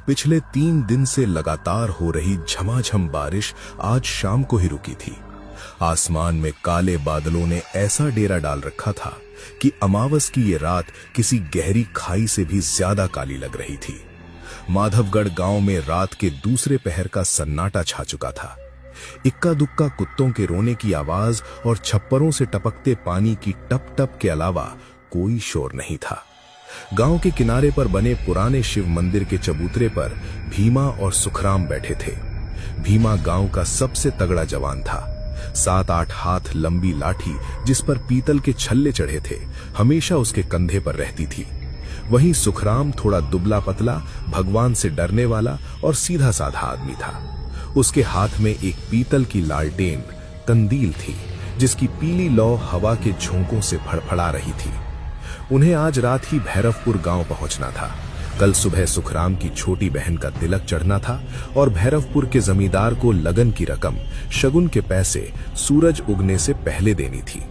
पिछले 3 दिन से लगातार हो रही झमाझम बारिश आज शाम को ही रुकी थी। आसमान में काले बादलों ने ऐसा डेरा डाल रखा था कि अमावस की ये रात किसी गहरी खाई से भी ज्यादा काली लग रही थी। माधवगढ़ गांव में रात के दूसरे पहर का सन्नाटा छा चुका था। इक्का दुक्का कुत्तों के रोने की आवाज और छप्परों से टपकते पानी की टप टप के अलावा कोई शोर नहीं था। गांव के किनारे पर बने पुराने शिव मंदिर के चबूतरे पर भीमा और सुखराम बैठे थे। भीमा गांव का सबसे तगड़ा जवान था। 7-8 हाथ लंबी लाठी जिस पर पीतल के छल्ले चढ़े थे हमेशा उसके कंधे पर रहती थी। वहीं सुखराम थोड़ा दुबला पतला, भगवान से डरने वाला और सीधा साधा आदमी था। उसके हाथ में एक पीतल की लालटेन कंदील थी जिसकी पीली लौ हवा के झोंकों से फड़फड़ा रही थी। उन्हें आज रात ही भैरवपुर गांव पहुंचना था। कल सुबह सुखराम की छोटी बहन का तिलक चढ़ना था और भैरवपुर के जमींदार को लगन की रकम, शगुन के पैसे सूरज उगने से पहले देनी थी।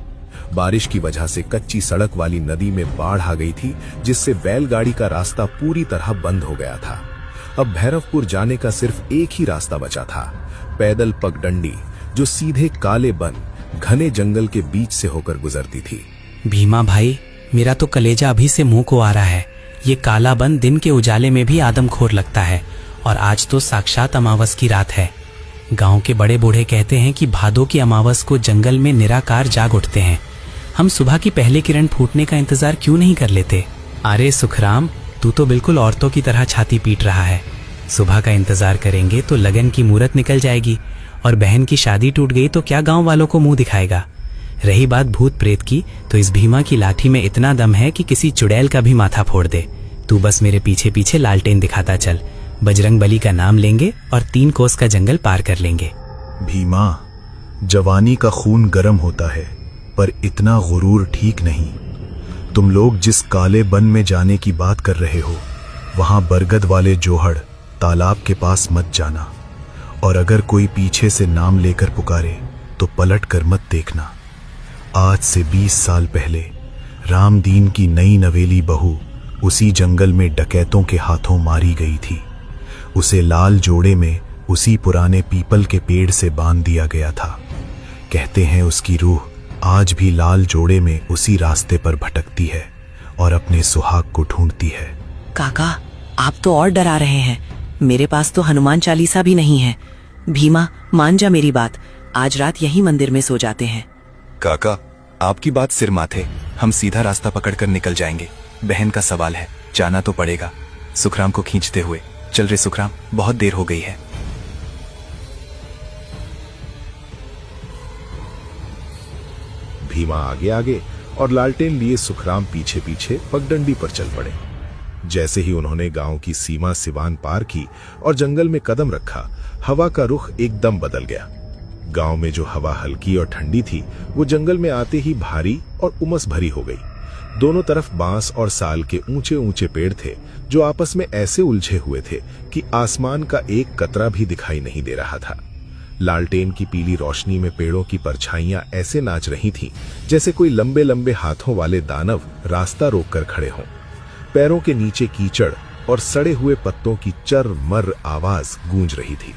बारिश की वजह से कच्ची सड़क वाली नदी में बाढ़ आ गई थी जिससे बैलगाड़ी का रास्ता पूरी तरह बंद हो गया था। अब भैरवपुर जाने का सिर्फ एक ही रास्ता बचा था, पैदल पगडंडी जो सीधे काले बन घने जंगल के बीच से होकर गुजरती थी। भीमा भाई, मेरा तो कलेजा अभी से मुंह को आ रहा है। ये काला बन दिन के उजाले में भी आदमखोर लगता है और आज तो साक्षात अमावस की रात है। गांव के बड़े बूढ़े कहते हैं कि भादों की अमावस को जंगल में निराकार जाग उठते हैं। हम सुबह की पहली किरण फूटने का इंतजार क्यों नहीं कर लेते? अरे सुखराम, तू तो बिल्कुल औरतों की तरह छाती पीट रहा है। सुबह का इंतजार करेंगे तो लगन की मुहूर्त निकल जाएगी और बहन की शादी टूट गई तो क्या गांव वालों को मुंह दिखाएगा? रही बात भूत प्रेत की, तो इस भीमा की लाठी में इतना दम है कि किसी चुड़ैल का भी माथा फोड़ दे। तू बस मेरे पीछे पीछे लालटेन दिखाता चल। बजरंग बली का नाम लेंगे और 3 कोस का जंगल पार कर लेंगे। भीमा, जवानी का खून गर्म होता है पर इतना गुरूर ठीक नहीं। तुम लोग जिस काले बन में जाने की बात कर रहे हो वहां बरगद वाले जोहड़ तालाब के पास मत जाना, और अगर कोई पीछे से नाम लेकर पुकारे तो पलट कर मत देखना। आज से 20 साल पहले रामदीन की नई नवेली बहू उसी जंगल में डकैतों के हाथों मारी गई थी। उसे लाल जोड़े में उसी पुराने पीपल के पेड़ से बांध दिया गया था। कहते हैं उसकी रूह आज भी लाल जोड़े में उसी रास्ते पर भटकती है और अपने सुहाग को ढूंढती है। काका, आप तो और डरा रहे हैं। मेरे पास तो हनुमान चालीसा भी नहीं है। भीमा, मान जा मेरी बात, आज रात यही मंदिर में सो जाते हैं। काका, आपकी बात सिर माथे, हम सीधा रास्ता पकड़कर निकल जाएंगे। बहन का सवाल है, जाना तो पड़ेगा। सुखराम को खींचते हुए चल रे सुखराम, बहुत देर हो गई है। भीमा आगे आगे और लालटेन लिए सुखराम पीछे पीछे पगडंडी पर चल पड़े। जैसे ही उन्होंने गांव की सीमा सिवान पार की और जंगल में कदम रखा, हवा का रुख एकदम बदल गया। गांव में जो हवा हल्की और ठंडी थी वो जंगल में आते ही भारी और उमस भरी हो गई। दोनों तरफ बांस और साल के ऊंचे ऊंचे पेड़ थे जो आपस में ऐसे उलझे हुए थे कि आसमान का एक कतरा भी दिखाई नहीं दे रहा था। लालटेन की पीली रोशनी में पेड़ों की परछाइयां ऐसे नाच रही थीं जैसे कोई लंबे लंबे हाथों वाले दानव रास्ता रोककर खड़े हों। पैरों के नीचे कीचड़ और सड़े हुए पत्तों की चर मर आवाज गूंज रही थी।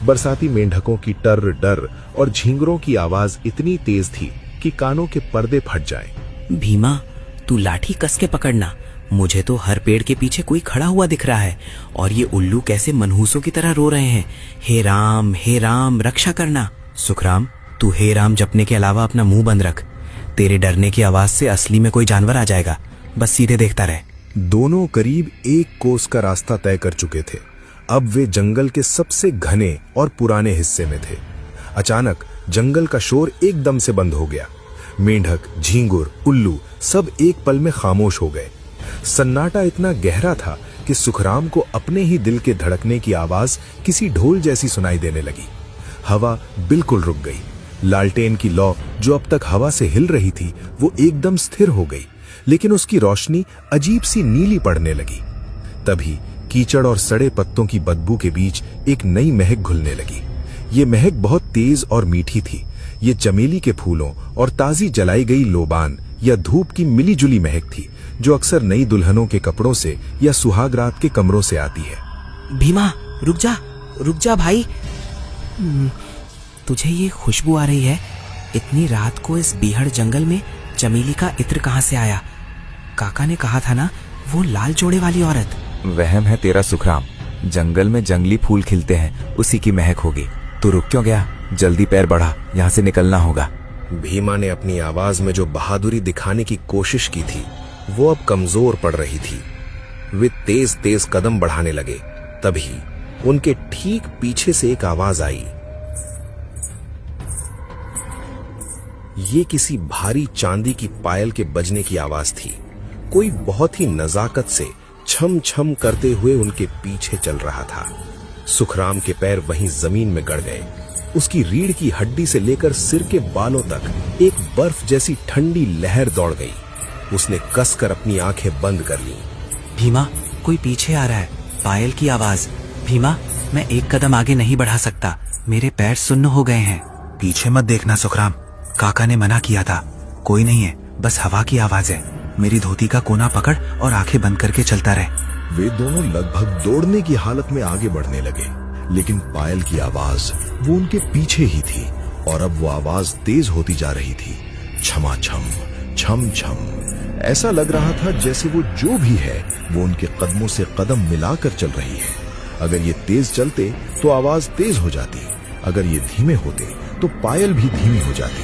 बरसाती मेंढकों की टर डर और झींगरों की आवाज इतनी तेज थी कि कानों के पर्दे फट जाएं। भीमा, तू लाठी कस के पकड़ना। मुझे तो हर पेड़ के पीछे कोई खड़ा हुआ दिख रहा है और ये उल्लू कैसे मनहूसों की तरह रो रहे हैं, हे राम रक्षा करना। सुखराम, तू हे राम जपने के अलावा अपना मुंह बंद रख। तेरे डरने की आवाज से असली में कोई जानवर आ जाएगा। बस सीधे देखता रहे। दोनों करीब 1 कोस का रास्ता तय कर चुके थे। अब वे जंगल के सबसे घने और पुराने हिस्से में थे। अचानक जंगल का शोर एकदम से बंद हो गया। मेंढक, झींगुर, उल्लू सब एक पल में खामोश हो गए। सन्नाटा इतना गहरा था कि सुखराम को अपने ही दिल के धड़कने की आवाज किसी ढोल जैसी सुनाई देने लगी। हवा बिल्कुल रुक गई। लालटेन की लौ जो अब तक हवा से हिल रही थी वो एकदम स्थिर हो गई, लेकिन उसकी रोशनी अजीब सी नीली पड़ने लगी। तभी कीचड़ और सड़े पत्तों की बदबू के बीच एक नई महक घुलने लगी। ये महक बहुत तेज और मीठी थी। ये चमेली के फूलों और ताजी जलाई गई लोबान या धूप की मिली जुली महक थी जो अक्सर नई दुल्हनों के कपड़ों से या सुहाग रात के कमरों से आती है। भीमा रुक जा भाई। तुझे ये खुशबू आ रही है? इतनी रात को इस बीहड़ जंगल में चमेली का इत्र कहाँ से आया? काका ने कहा था ना, वो लाल जोड़े वाली औरत। वहम है तेरा सुखराम, जंगल में जंगली फूल खिलते हैं, उसी की महक होगी। तू रुक क्यों गया? जल्दी पैर बढ़ा, यहाँ से निकलना होगा। भीमा ने अपनी आवाज में जो बहादुरी दिखाने की कोशिश की थी वो अब कमजोर पड़ रही थी। वे तेज तेज कदम बढ़ाने लगे। तभी उनके ठीक पीछे से एक आवाज आई। ये किसी भारी चांदी की पायल के बजने की आवाज थी। कोई बहुत ही नजाकत से छम छम करते हुए उनके पीछे चल रहा था। सुखराम के पैर वहीं जमीन में गड़ गए। उसकी रीढ़ की हड्डी से लेकर सिर के बालों तक एक बर्फ जैसी ठंडी लहर दौड़ गई। उसने कसकर अपनी आंखें बंद कर लीं। भीमा, कोई पीछे आ रहा है। पायल की आवाज। भीमा, मैं एक कदम आगे नहीं बढ़ा सकता, मेरे पैर सुन्न हो गए हैं। पीछे मत देखना सुखराम, काका ने मना किया था। कोई नहीं है, बस हवा की आवाज है। मेरी धोती का कोना पकड़ और आंखें बंद करके चलता रहे। वे दोनों लगभग दौड़ने की हालत में आगे बढ़ने लगे, लेकिन पायल की आवाज वो उनके पीछे ही थी और अब वो आवाज तेज होती जा रही थी। छमा छम छम छम। ऐसा लग रहा था जैसे वो जो भी है वो उनके कदमों से कदम मिलाकर चल रही है। अगर ये तेज चलते तो आवाज तेज हो जाती, अगर ये धीमे होते तो पायल भी धीमी हो जाती।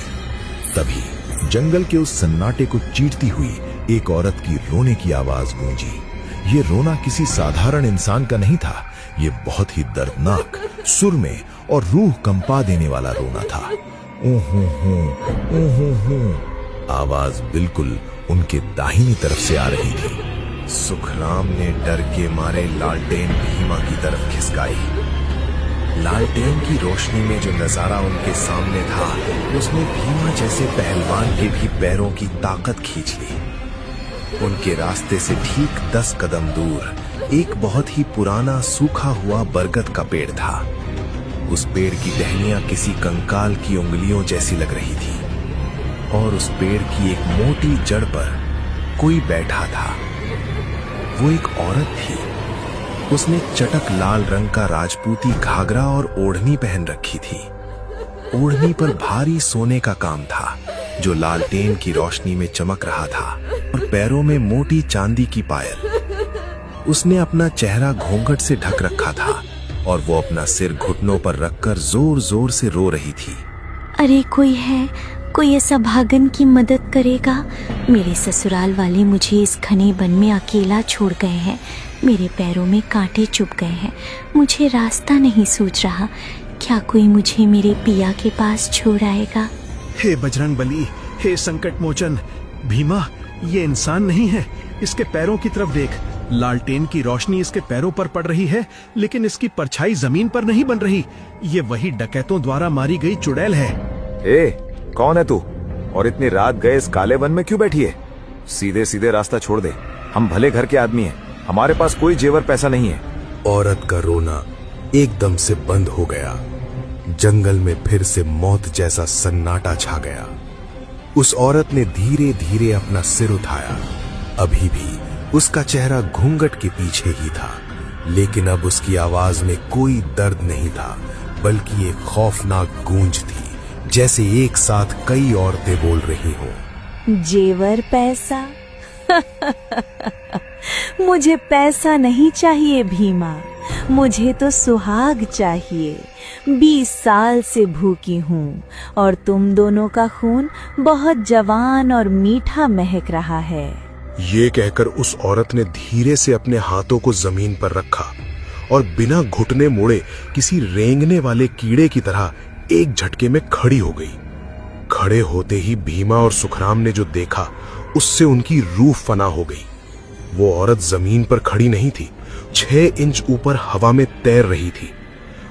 तभी जंगल के उस सन्नाटे को चीरती हुई एक औरत की रोने की आवाज गूंजी। ये रोना किसी साधारण इंसान का नहीं था, ये बहुत ही दर्दनाक, सुर में और रूह कंपा देने वाला रोना था। आवाज बिल्कुल उनके दाहिनी तरफ से आ रही थी। सुखराम ने डर के मारे लालटेन भीमा की तरफ खिसकाई। लालटेन की रोशनी में जो नजारा उनके सामने था उसने भीमा जैसे पहलवान के भी पैरों की ताकत खींच ली। उनके रास्ते से ठीक 10 कदम दूर एक बहुत ही पुराना सूखा हुआ बरगद का पेड़ था। उस पेड़ की टहनियां किसी कंकाल की उंगलियों जैसी लग रही थी और उस पेड़ की एक मोटी जड़ पर कोई बैठा था। वो एक औरत थी। उसने चटक लाल रंग का राजपूती घाघरा और ओढ़नी पहन रखी थी। ओढ़नी पर भारी सोने का काम था जो लालटेन की रोशनी में चमक रहा था और पैरों में मोटी चांदी की पायल। उसने अपना चेहरा घूंघट से ढक रखा था और वो अपना सिर घुटनों पर रखकर जोर जोर से रो रही थी। अरे कोई है, कोई ऐसा भागन की मदद करेगा। मेरे ससुराल वाले मुझे इस घने वन में अकेला छोड़ गए हैं। मेरे पैरों में कांटे चुभ गए हैं। मुझे रास्ता नहीं सूझ रहा। क्या कोई मुझे मेरे पिया के पास छोड़ आएगा? हे बजरंग बली, हे संकट मोचन। भीमा, ये इंसान नहीं है, इसके पैरों की तरफ देख। लालटेन की रोशनी इसके पैरों पर पड़ रही है, लेकिन इसकी परछाई जमीन पर नहीं बन रही। ये वही डकैतों द्वारा मारी गई चुड़ैल है। कौन है तू और इतनी रात गए इस काले वन में क्यों बैठी है? सीधे सीधे रास्ता छोड़ दे। हम भले घर के आदमी हैं, हमारे पास कोई जेवर पैसा नहीं है। औरत का रोना एकदम से बंद हो गया। जंगल में फिर से मौत जैसा सन्नाटा छा गया। उस औरत ने धीरे धीरे अपना सिर उठाया। अभी भी उसका चेहरा घूंघट के पीछे ही था, लेकिन अब उसकी आवाज में कोई दर्द नहीं था, बल्कि एक खौफनाक गूंज थी, जैसे एक साथ कई औरतें बोल रही हों। जेवर पैसा? मुझे पैसा नहीं चाहिए भीमा, मुझे तो सुहाग चाहिए। 20 साल से भूखी हूँ और तुम दोनों का खून बहुत जवान और मीठा महक रहा है। ये कहकर उस औरत ने धीरे से अपने हाथों को जमीन पर रखा और बिना घुटने मोड़े किसी रेंगने वाले कीड़े की तरह एक झटके में खड़ी हो गई। खड़े होते ही भीमा और सुखराम ने जो देखा उससे उनकी रूह फना हो गई। वो औरत जमीन पर खड़ी नहीं थी, 6 इंच ऊपर हवा में तैर रही थी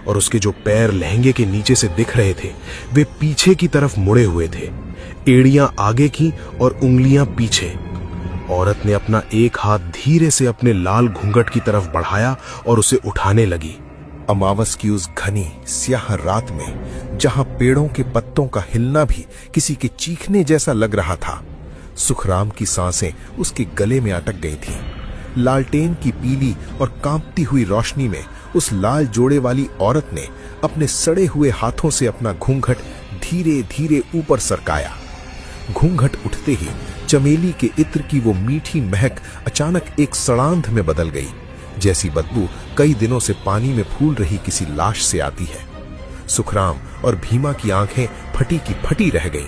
और उसके जो पैर लहंगे के नीचे से दिख रहे थे वे पीछे की तरफ मुड़े हुए थे, एड़ियां आगे की और उंगलियां पीछे। औरत ने अपना एक हाथ धीरे से अपने लाल घूंघट की तरफ बढ़ाया और उसे उठाने लगी। अमावस की उस घनी स्याह रात में जहां पेड़ों के पत्तों का हिलना भी किसी के चीखने जैसा लग रहा था, सुखराम की सांसें उसके गले में अटक गई थीं। लालटेन की पीली और कांपती हुई रोशनी में उस लाल जोड़े वाली औरत ने अपने सड़े हुए हाथों से अपना घूंघट धीरे धीरे ऊपर सरकाया। घूंघट उठते ही चमेली के इत्र की वो मीठी महक अचानक एक सड़ांध में बदल गई, जैसी बदबू कई दिनों से पानी में फूल रही किसी लाश से आती है। सुखराम और भीमा की आंखें फटी की फटी रह गईं।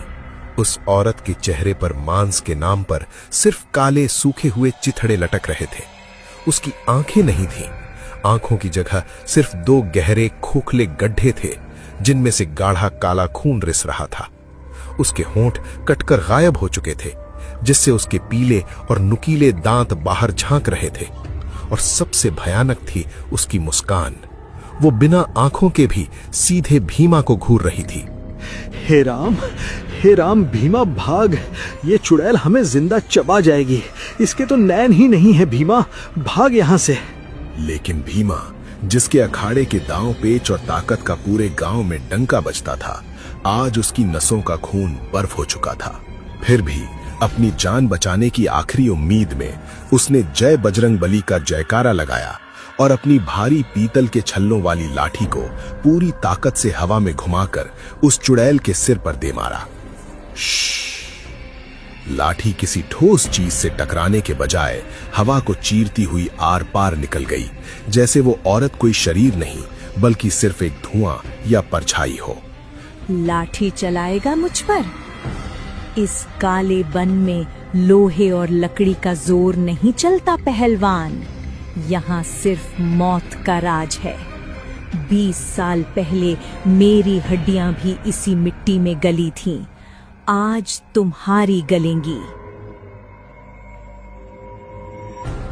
उस औरत के चेहरे पर मांस के नाम पर सिर्फ काले सूखे हुए चिथड़े लटक रहे थे। उसकी आंखें नहीं थीं। आंखों की जगह सिर्फ दो गहरे खोखले गड्ढे थे, जिनमें से गाढ़ा काला खून रिस रहा था। उसके होंठ कटकर गायब हो चुके थे, जिससे उसके पीले और नुकीले दांत बाहर झांक रहे थे। और सबसे भयानक थी उसकी मुस्कान। वो बिना आंखों के भी सीधे भीमा को घूर रही थी। हे राम भीमा भाग, ये चुड़ैल हमें जिंदा चबा जाएगी। इसके तो नैन ही नहीं है भीमा, भाग यहाँ से। लेकिन भीमा, जिसके अखाड़े के दांव पेच और ताकत का पूरे गांव में डंका बजता था, आज उसकी नसों का खून बर्फ हो चुका था। फिर भी अपनी जान बचाने की आखिरी उम्मीद में उसने जय बजरंग बली का जयकारा लगाया और अपनी भारी पीतल के छल्लों वाली लाठी को पूरी ताकत से हवा में घुमाकर उस चुड़ैल के सिर पर दे मारा। लाठी किसी ठोस चीज से टकराने के बजाय हवा को चीरती हुई आर पार निकल गई, जैसे वो औरत कोई शरीर नहीं बल्कि सिर्फ एक धुआं या परछाई हो। लाठी चलाएगा मुझ पर? इस काले वन में लोहे और लकड़ी का जोर नहीं चलता पहलवान। यहाँ सिर्फ मौत का राज है। 20 साल पहले मेरी हड्डियां भी इसी मिट्टी में गली थीं। आज तुम्हारी गलेंगी।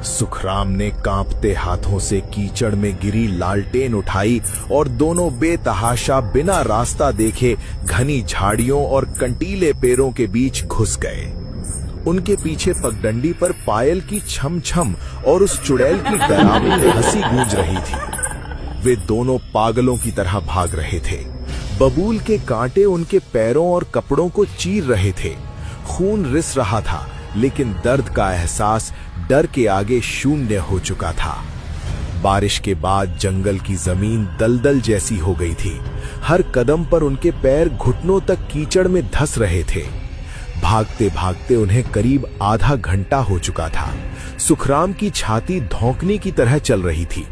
सुखराम ने कांपते हाथों से कीचड़ में गिरी लालटेन उठाई और दोनों बेतहाशा बिना रास्ता देखे घनी झाड़ियों और कंटीले पेड़ों के बीच घुस गए। उनके पीछे पगडंडी पर पायल की छम छम और उस चुड़ैल की डरावनी हंसी गूंज रही थी। वे दोनों पागलों की तरह भाग रहे थे। बबूल के कांटे उनके पैरों और कपड़ों को चीर रहे थे। खून रिस रहा था, लेकिन दर्द का एहसास डर के आगे शून्य हो चुका था। बारिश के बाद जंगल की जमीन दलदल जैसी हो गई थी। हर कदम पर उनके पैर घुटनों तक कीचड़ में धंस रहे थे। भागते भागते उन्हें करीब आधा घंटा हो चुका था। सुखराम की छाती धौंकने की तरह चल रही थी।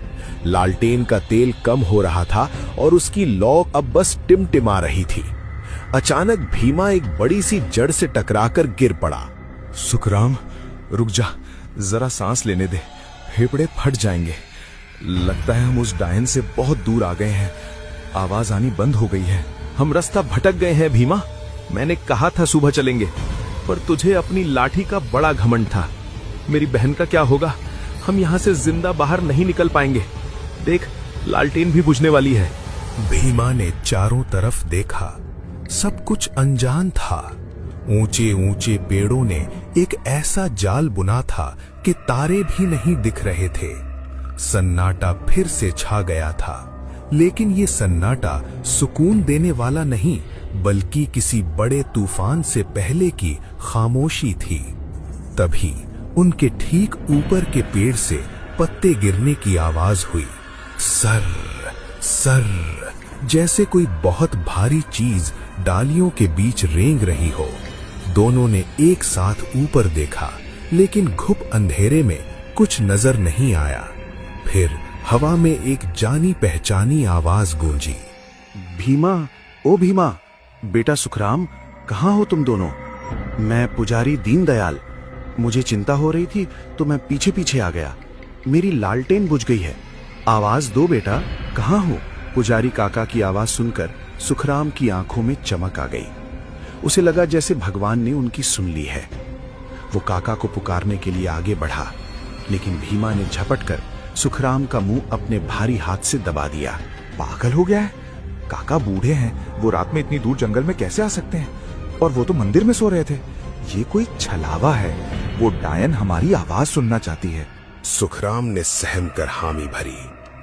लालटेन का तेल कम हो रहा था और उसकी लौ अब बस टिमटिमा रही थी। अचानक भीमा एक बड़ी सी जड़ से टकराकर गिर पड़ा। सुखराम, रुक जा, जरा सांस लेने दे, फेफड़े फट जाएंगे। लगता है हम उस डायन से बहुत दूर आ गए हैं। आवाज आनी बंद हो गई है। हम रास्ता भटक गए हैं भीमा। मैंने कहा था सुबह चलेंगे, पर तुझे अपनी लाठी का बड़ा घमंड था। मेरी बहन का क्या होगा? हम यहाँ से जिंदा बाहर नहीं निकल पाएंगे। देख, लालटेन भी बुझने वाली है। भीमा ने चारों तरफ देखा। सब कुछ अनजान था। ऊंचे ऊंचे पेड़ों ने एक ऐसा जाल बुना था कि तारे भी नहीं दिख रहे थे। सन्नाटा फिर से छा गया था, लेकिन ये सन्नाटा सुकून देने वाला नहीं, बल्कि किसी बड़े तूफान से पहले की खामोशी थी। तभी उनके ठीक ऊपर के पेड़ से पत्ते गिरने की आवाज हुई। सर सर, जैसे कोई बहुत भारी चीज डालियों के बीच रेंग रही हो। दोनों ने एक साथ ऊपर देखा, लेकिन घुप अंधेरे में कुछ नजर नहीं आया। फिर हवा में एक जानी पहचानी आवाज गूंजी। भीमा, ओ भीमा, बेटा सुखराम, कहाँ हो तुम दोनों? मैं पुजारी दीनदयाल। मुझे चिंता हो रही थी तो मैं पीछे पीछे आ गया। मेरी लालटेन बुझ गई है। आवाज दो बेटा, कहाँ हो? पुजारी काका की आवाज सुनकर सुखराम की आंखों में चमक आ गई। उसे लगा जैसे भगवान ने उनकी सुन ली है। वो काका को पुकारने के लिए आगे बढ़ा, लेकिन भीमा ने झपटकर सुखराम का मुंह अपने भारी हाथ से दबा दिया। पागल हो गया है? काका बूढ़े हैं, वो रात में इतनी दूर जंगल में कैसे आ सकते हैं? और वो तो मंदिर में सो रहे थे। ये कोई छलावा है। वो डायन हमारी आवाज सुनना चाहती है। सुखराम ने सहम कर हामी भरी।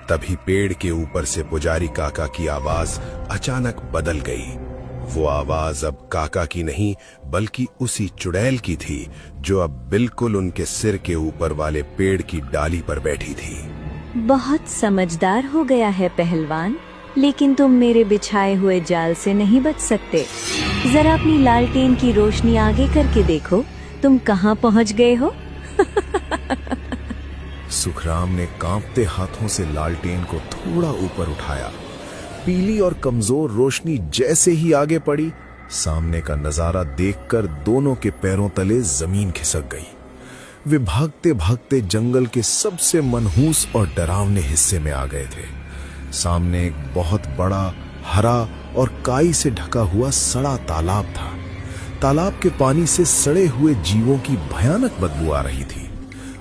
तभी पेड़ के ऊपर से पुजारी काका की आवाज अचानक बदल गई। वो आवाज अब काका की नहीं, बल्कि उसी चुड़ैल की थी, जो अब बिल्कुल उनके सिर के ऊपर वाले पेड़ की डाली पर बैठी थी। बहुत समझदार हो गया है पहलवान, लेकिन तुम मेरे बिछाए हुए जाल से नहीं बच सकते। जरा अपनी लालटेन की रोशनी आगे करके देखो, तुम कहाँ पहुँच गए हो? सुखराम ने कांपते हाथों से लालटेन को थोड़ा ऊपर उठाया। पीली और कमजोर रोशनी जैसे ही आगे पड़ी, सामने का नजारा देखकर दोनों के पैरों तले जमीन खिसक गई। वे भागते भागते जंगल के सबसे मनहूस और डरावने हिस्से में आ गए थे। सामने एक बहुत बड़ा, हरा और काई से ढका हुआ सड़ा तालाब था। तालाब के पानी से सड़े हुए जीवों की भयानक बदबू आ रही थी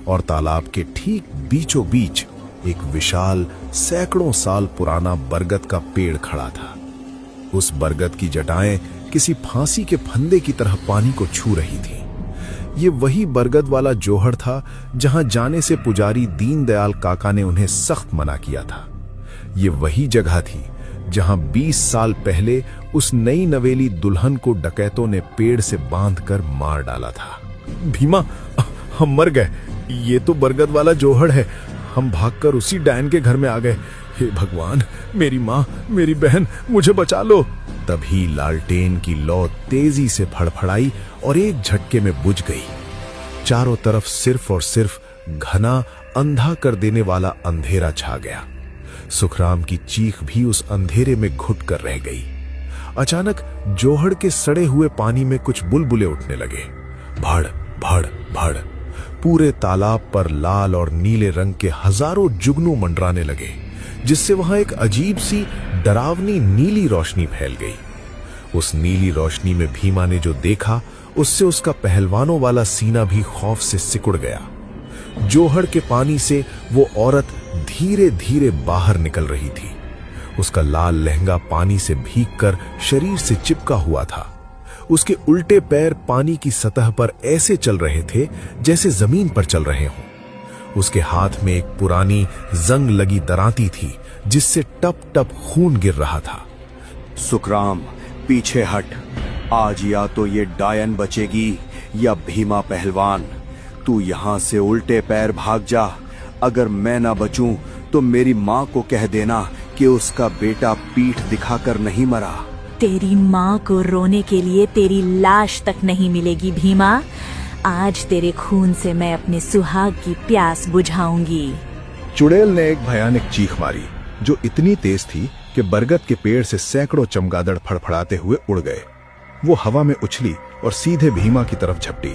और तालाब के ठीक बीचों बीच एक विशाल, सैकड़ों साल पुराना बरगद का पेड़ खड़ा था। उस बरगद की जटाएं किसी फांसी के फंदे की तरह पानी को छू रही थी। ये वही बरगद वाला जोहड़ था जहां जाने से पुजारी दीनदयाल काका ने उन्हें सख्त मना किया था। ये वही जगह थी जहां 20 साल पहले उस नई नवेली दुल्हन को डकैतों ने पेड़ से बांधकर मार डाला था। भीमा, हम मर गए। ये तो बरगद वाला जोहड़ है। हम भागकर उसी डायन के घर में आ गए। हे भगवान, मेरी माँ, मेरी बहन, मुझे बचा लो। तभी लालटेन की लौ तेजी से फड़फड़ाई और एक झटके में बुझ गई। चारों तरफ सिर्फ और सिर्फ घना, अंधा कर देने वाला अंधेरा छा गया। सुखराम की चीख भी उस अंधेरे में घुट कर रह गई। अचानक जोहड़ के सड़े हुए पानी में कुछ बुलबुले उठने लगे। भड़ भड़ भड़। पूरे तालाब पर लाल और नीले रंग के हजारों जुगनू मंडराने लगे, जिससे वहां एक अजीब सी डरावनी नीली रोशनी फैल गई। उस नीली रोशनी में भीमा ने जो देखा, उससे उसका पहलवानों वाला सीना भी खौफ से सिकुड़ गया। जोहड़ के पानी से वो औरत धीरे धीरे बाहर निकल रही थी। उसका लाल लहंगा पानी से भीगकर शरीर से चिपका हुआ था। उसके उल्टे पैर पानी की सतह पर ऐसे चल रहे थे जैसे जमीन पर चल रहे हों। उसके हाथ में एक पुरानी जंग लगी दराती थी जिससे टप टप खून गिर रहा था। सुखराम, पीछे हट। आज या तो ये डायन बचेगी या भीमा पहलवान। तू यहाँ से उल्टे पैर भाग जा। अगर मैं ना बचूं तो मेरी माँ को कह देना कि उसका बेटा पीठ दिखाकर नहीं मरा। तेरी माँ को रोने के लिए तेरी लाश तक नहीं मिलेगी भीमा। आज तेरे खून से मैं अपने सुहाग की प्यास बुझाऊंगी। चुड़ैल ने एक भयानक चीख मारी जो इतनी तेज थी कि बरगद के पेड़ से सैकड़ों चमगादड़ फड़फड़ाते हुए उड़ गए। वो हवा में उछली और सीधे भीमा की तरफ झपटी।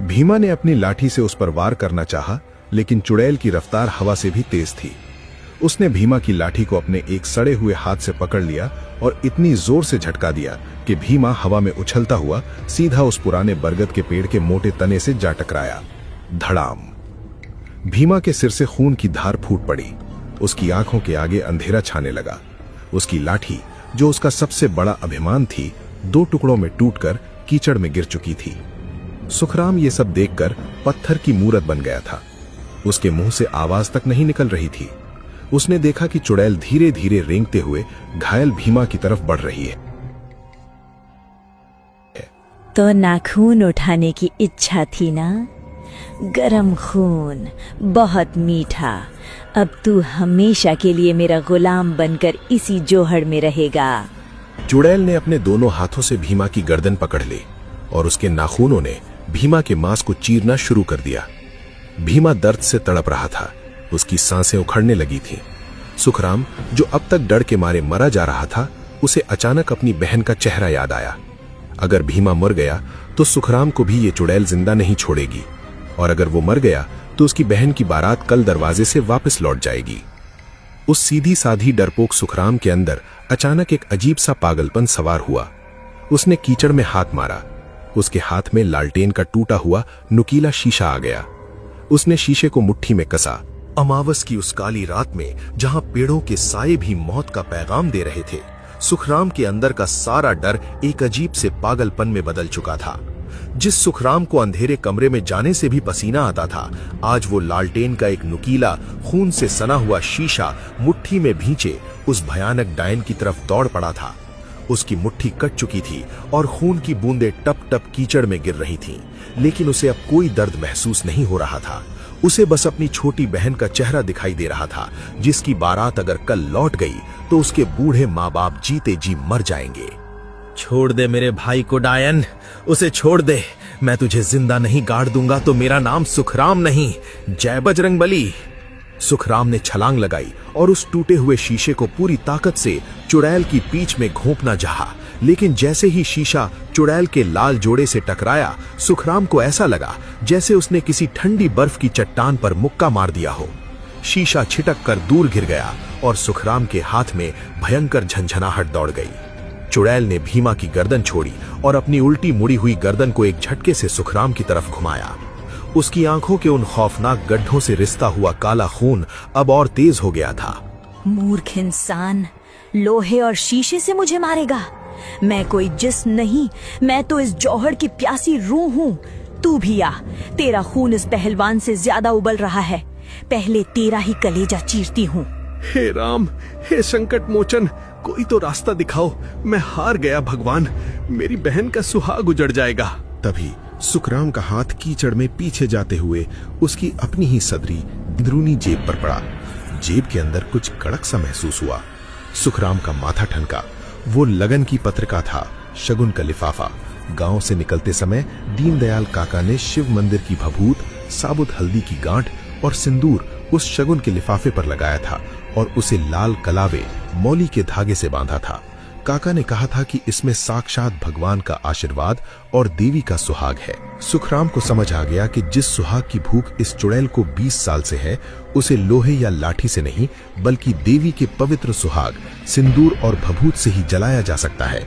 भीमा ने अपनी लाठी से उस पर वार करना चाहा, लेकिन चुड़ैल की रफ्तार हवा से भी तेज थी। उसने भीमा की लाठी को अपने एक सड़े हुए हाथ से पकड़ लिया और इतनी जोर से झटका दिया कि भीमा हवा में उछलता हुआ सीधा उस पुराने बरगद के पेड़ के मोटे तने से जा टकराया। धड़ाम। भीमा के सिर से खून की धार फूट पड़ी। उसकी आंखों के आगे अंधेरा छाने लगा। उसकी लाठी, जो उसका सबसे बड़ा अभिमान थी, 2 टुकड़ों में टूटकर कीचड़ में गिर चुकी थी। सुखराम ये सब देखकर पत्थर की मूरत बन गया था। उसके मुंह से आवाज तक नहीं निकल रही थी। उसने देखा कि चुड़ैल धीरे धीरे रेंगते हुए घायल भीमा की तरफ बढ़ रही है। तो नाखून उठाने की इच्छा थी ना? गरम खून, बहुत मीठा। अब तू हमेशा के लिए मेरा गुलाम बनकर इसी जोहड़ में रहेगा। चुड़ैल ने अपने दोनों हाथों से भीमा की गर्दन पकड़ ली और उसके नाखूनों ने भीमा के मांस को चीरना शुरू कर दिया। भीमा दर्द से तड़प रहा था। उसकी सांसें उखड़ने लगी थीं। सुखराम, जो अब तक डर के मारे मरा जा रहा था, उसे अचानक अपनी बहन का चेहरा याद आया। अगर भीमा मर गया तो सुखराम को भी ये चुड़ैल जिंदा नहीं छोड़ेगी, और अगर वो मर गया तो उसकी बहन की बारात कल दरवाजे से वापस लौट जाएगी। उस सीधी साधी डरपोक सुखराम के अंदर अचानक एक अजीब सा पागलपन सवार हुआ। उसने कीचड़ में हाथ मारा। उसके हाथ में लालटेन का टूटा हुआ नुकीला शीशा आ गया। उसने शीशे को मुट्ठी में कसा। अमावस की उस काली रात में, जहां पेड़ों के साये भी मौत का पैगाम दे रहे थे, सुखराम के अंदर का सारा डर एक अजीब से पागलपन में बदल चुका था। जिस सुखराम को अंधेरे कमरे में जाने से भी पसीना आता था, आज वो लालटेन का एक नुकीला, खून से सना हुआ शीशा मुट्ठी में भींचे उस भयानक डायन की तरफ दौड़ पड़ा था। उसकी मुट्ठी कट चुकी थी और खून की बूंदें टप टप कीचड़ में गिर रही थीं, लेकिन उसे अब कोई दर्द महसूस नहीं हो रहा था उसे बस अपनी छोटी बहन का चेहरा दिखाई दे रहा था, जिसकी बारात अगर कल लौट गई तो उसके बूढ़े माँ बाप जीते जी मर जाएंगे। छोड़ दे मेरे भाई को डायन, उसे छोड़ दे। मैं तुझे जिंदा नहीं गाड़ दूंगा तो मेरा नाम सुखराम नहीं, जय बजरंगबली। सुखराम ने छलांग लगाई और उस टूटे हुए शीशे को पूरी ताकत से चुड़ैल की पीठ में घोंपना चाहा, लेकिन जैसे ही शीशा चुड़ैल के लाल जोड़े से टकराया, सुखराम को ऐसा लगा जैसे उसने किसी ठंडी बर्फ की चट्टान पर मुक्का मार दिया हो। शीशा छिटक कर दूर गिर गया और सुखराम के हाथ में भयंकर झंझनाहट दौड़ गई। चुड़ैल ने भीमा की गर्दन छोड़ी और अपनी उल्टी मुड़ी हुई गर्दन को एक झटके से सुखराम की तरफ घुमाया। उसकी आंखों के उन खौफनाक गड्ढों से रिसता हुआ काला खून अब और तेज हो गया था। मूर्ख इंसान, लोहे और शीशे से मुझे मारेगा? मैं कोई जिस्म नहीं, मैं तो इस जौहर की प्यासी रूह हूँ। तू भी आ, तेरा खून इस पहलवान से ज्यादा उबल रहा है। पहले तेरा ही कलेजा चीरती हूँ। हे राम, हे संकट मोचन, कोई तो रास्ता दिखाओ। मैं हार गया भगवान, मेरी बहन का सुहाग उजड़ जाएगा। तभी सुखराम का हाथ कीचड़ में पीछे जाते हुए उसकी अपनी ही सदरी अंदरूनी जेब पर पड़ा। जेब के अंदर कुछ कड़क सा महसूस हुआ। सुखराम का माथा ठनका। वो लगन की पत्रिका था, शगुन का लिफाफा। गांव से निकलते समय दीनदयाल काका ने शिव मंदिर की भभूत, साबुत हल्दी की गांठ और सिंदूर उस शगुन के लिफाफे पर लगाया था और उसे लाल कलावे मौली के धागे से बांधा था। काका ने कहा था कि इसमें साक्षात भगवान का आशीर्वाद और देवी का सुहाग है। सुखराम को समझ आ गया कि जिस सुहाग की भूख इस चुड़ैल को 20 साल से है, उसे लोहे या लाठी से नहीं बल्कि देवी के पवित्र सुहाग, सिंदूर और भभूत से ही जलाया जा सकता है।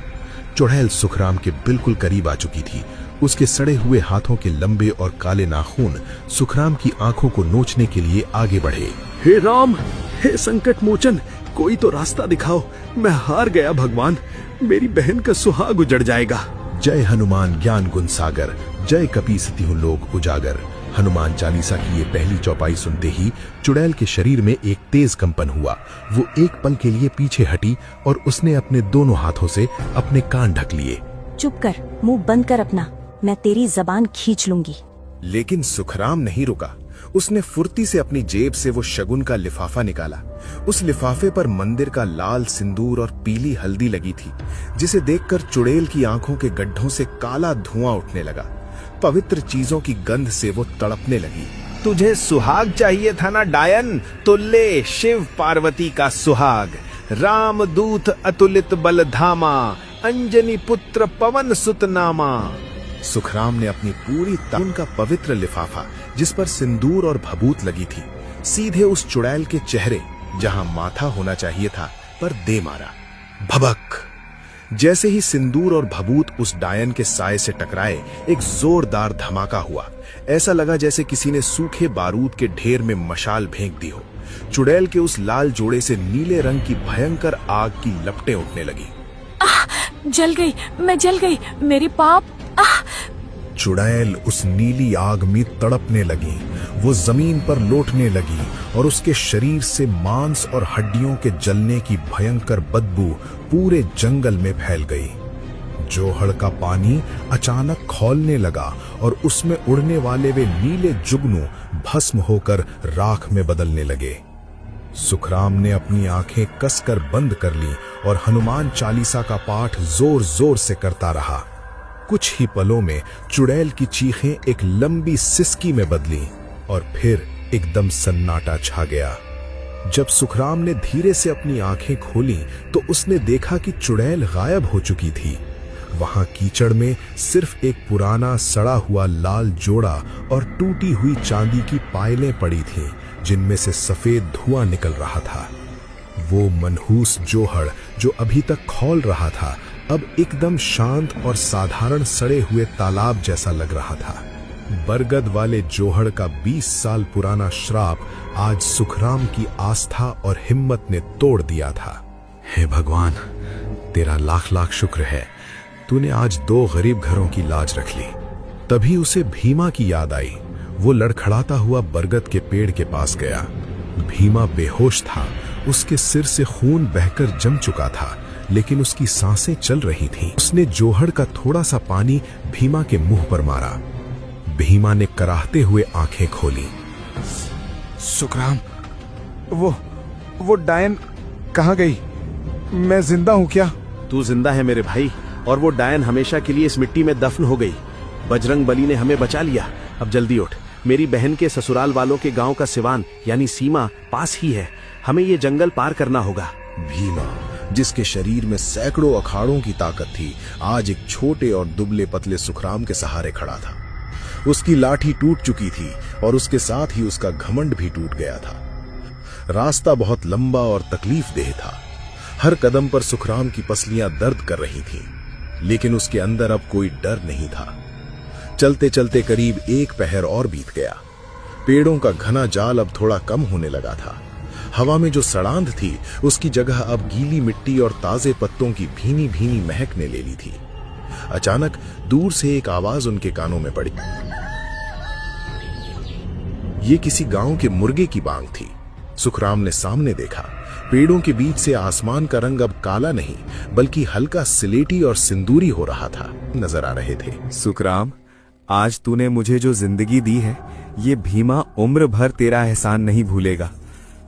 चुड़ैल सुखराम के बिल्कुल करीब आ चुकी थी। उसके सड़े हुए हाथों के लंबे और काले नाखून सुखराम की आंखों को नोचने के लिए आगे बढ़े। हे राम, हे संकट मोचन, कोई तो रास्ता दिखाओ। मैं हार गया भगवान, मेरी बहन का सुहाग उजड़ जाएगा। जय हनुमान ज्ञान गुण सागर, जय कपीसति लोक उजागर। हनुमान चालीसा की ये पहली चौपाई सुनते ही चुड़ैल के शरीर में एक तेज कंपन हुआ। वो एक पल के लिए पीछे हटी और उसने अपने दोनों हाथों से अपने कान ढक लिए। चुप कर, मुंह बंद कर अपना, मैं तेरी जबान खींच लूंगी। लेकिन सुखराम नहीं रुका। उसने फुर्ती से अपनी जेब से वो शगुन का लिफाफा निकाला। उस लिफाफे पर मंदिर का लाल सिंदूर और पीली हल्दी लगी थी, जिसे देखकर चुड़ैल की आंखों के गड्ढों से काला धुआं उठने लगा। पवित्र चीजों की गंध से वो तड़पने लगी। तुझे सुहाग चाहिए था ना डायन, तो ले शिव पार्वती का सुहाग। राम दूत अतुलित बल धामा, अंजनी पुत्र पवन सुत नामा। सुखराम ने अपनी पूरी ताकत का पवित्र लिफाफा, जिस पर सिंदूर और भभूत लगी थी, सीधे उस चुड़ैल के चेहरे, जहां माथा होना चाहिए था, पर दे मारा। भबक! जैसे ही सिंदूर और भभूत उस डायन के साए से टकराए, एक जोरदार धमाका हुआ। ऐसा लगा जैसे किसी ने सूखे बारूद के ढेर में मशाल फेंक दी हो। चुड़ैल के उस लाल जोड़े से नीले रंग की भयंकर आग की लपटें उठने लगी। जल गई, मैं जल गई, मेरी पाप। चुड़ैल उस नीली आग में तड़पने लगी। वो जमीन पर लोटने लगी और उसके शरीर से मांस और हड्डियों के जलने की भयंकर बदबू पूरे जंगल में फैल गई। जोहड़ का पानी अचानक खौलने लगा और उसमें उड़ने वाले वे नीले जुगनू भस्म होकर राख में बदलने लगे। सुखराम ने अपनी आंखें कसकर बंद कर ली और हनुमान चालीसा का पाठ जोर जोर से करता रहा। कुछ ही पलों में चुड़ैल की चीखें एक लंबी सिसकी में बदली और फिर एकदम सन्नाटा छा गया। जब सुखराम ने धीरे से अपनी आंखें खोली तो उसने देखा कि चुड़ैल गायब हो चुकी थी। वहां कीचड़ में सिर्फ एक पुराना सड़ा हुआ लाल जोड़ा और टूटी हुई चांदी की पायलें पड़ी थीं, जिनमें से सफेद धुआं निकल रहा था। वो मनहूस जोहड़ जो अभी तक खौल रहा था, अब एकदम शांत और साधारण सड़े हुए तालाब जैसा लग रहा था। बरगद वाले जोहड़ का 20 साल पुराना श्राप आज सुखराम की आस्था और हिम्मत ने तोड़ दिया था। हे भगवान, तेरा लाख लाख शुक्र है, तूने आज 2 गरीब घरों की लाज रख ली। तभी उसे भीमा की याद आई। वो लड़खड़ाता हुआ बरगद के पेड़ के पास गया। भीमा बेहोश था, उसके सिर से खून बहकर जम चुका था, लेकिन उसकी सांसें चल रही थीं। उसने जोहड़ का थोड़ा सा पानी भीमा के मुंह पर मारा। भीमा ने कराहते हुए आंखें खोली। सुखराम, वो डायन कहाँ गई? मैं जिंदा हूँ क्या? तू जिंदा है मेरे भाई, और वो डायन हमेशा के लिए इस मिट्टी में दफन हो गई। बजरंग बली ने हमें बचा लिया। अब जल्दी उठ, मेरी बहन के ससुराल वालों के गांव का सिवान यानी सीमा पास ही है। हमें ये जंगल पार करना होगा। भीमा, जिसके शरीर में सैकड़ों अखाड़ों की ताकत थी, आज एक छोटे और दुबले पतले सुखराम के सहारे खड़ा था। उसकी लाठी टूट चुकी थी और उसके साथ ही उसका घमंड भी टूट गया था। रास्ता बहुत लंबा और तकलीफदेह था। हर कदम पर सुखराम की पसलियां दर्द कर रही थीं, लेकिन उसके अंदर अब कोई डर नहीं था। चलते चलते करीब एक पहर और बीत गया। पेड़ों का घना जाल अब थोड़ा कम होने लगा था। हवा में जो सड़ांध थी, उसकी जगह अब गीली मिट्टी और ताजे पत्तों की भीनी भीनी महक ने ले ली थी। अचानक दूर से एक आवाज उनके कानों में पड़ी। ये किसी गांव के मुर्गे की बांग थी। सुखराम ने सामने देखा। पेड़ों के बीच से आसमान का रंग अब काला नहीं, बल्कि हल्का सिलेटी और सिंदूरी हो रहा था नजर आ रहे थे। सुखराम, आज तूने मुझे जो जिंदगी दी है, ये भीमा उम्र भर तेरा एहसान नहीं भूलेगा।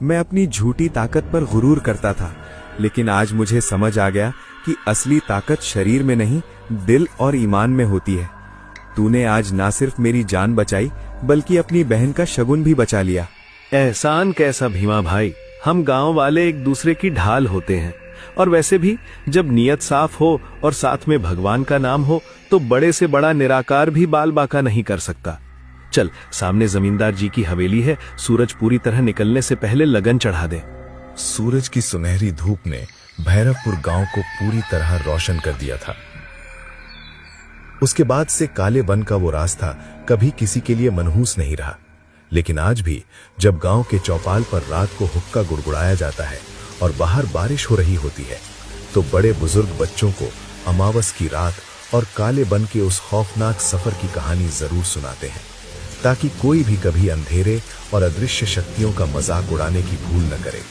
मैं अपनी झूठी ताकत पर गुरूर करता था, लेकिन आज मुझे समझ आ गया कि असली ताकत शरीर में नहीं, दिल और ईमान में होती है। तूने आज ना सिर्फ मेरी जान बचाई, बल्कि अपनी बहन का शगुन भी बचा लिया। एहसान कैसा भीमा भाई, हम गांव वाले एक दूसरे की ढाल होते हैं। और वैसे भी जब नीयत साफ हो और साथ में भगवान का नाम हो, तो बड़े से बड़ा निराकार भी बाल बाका नहीं कर सकता। चल, सामने जमींदार जी की हवेली है। सूरज पूरी तरह निकलने से पहले लगन चढ़ा दे। सूरज की सुनहरी धूप ने भैरवपुर गांव को पूरी तरह रोशन कर दिया था। उसके बाद से काले वन का वो रास्ता कभी किसी के लिए मनहूस नहीं रहा। लेकिन आज भी जब गांव के चौपाल पर रात को हुक्का गुड़गुड़ाया जाता है और बाहर बारिश हो रही होती है, तो बड़े बुजुर्ग बच्चों को अमावस की रात और काले वन के उस खौफनाक सफर की कहानी जरूर सुनाते हैं, ताकि कोई भी कभी अंधेरे और अदृश्य शक्तियों का मजाक उड़ाने की भूल न करे।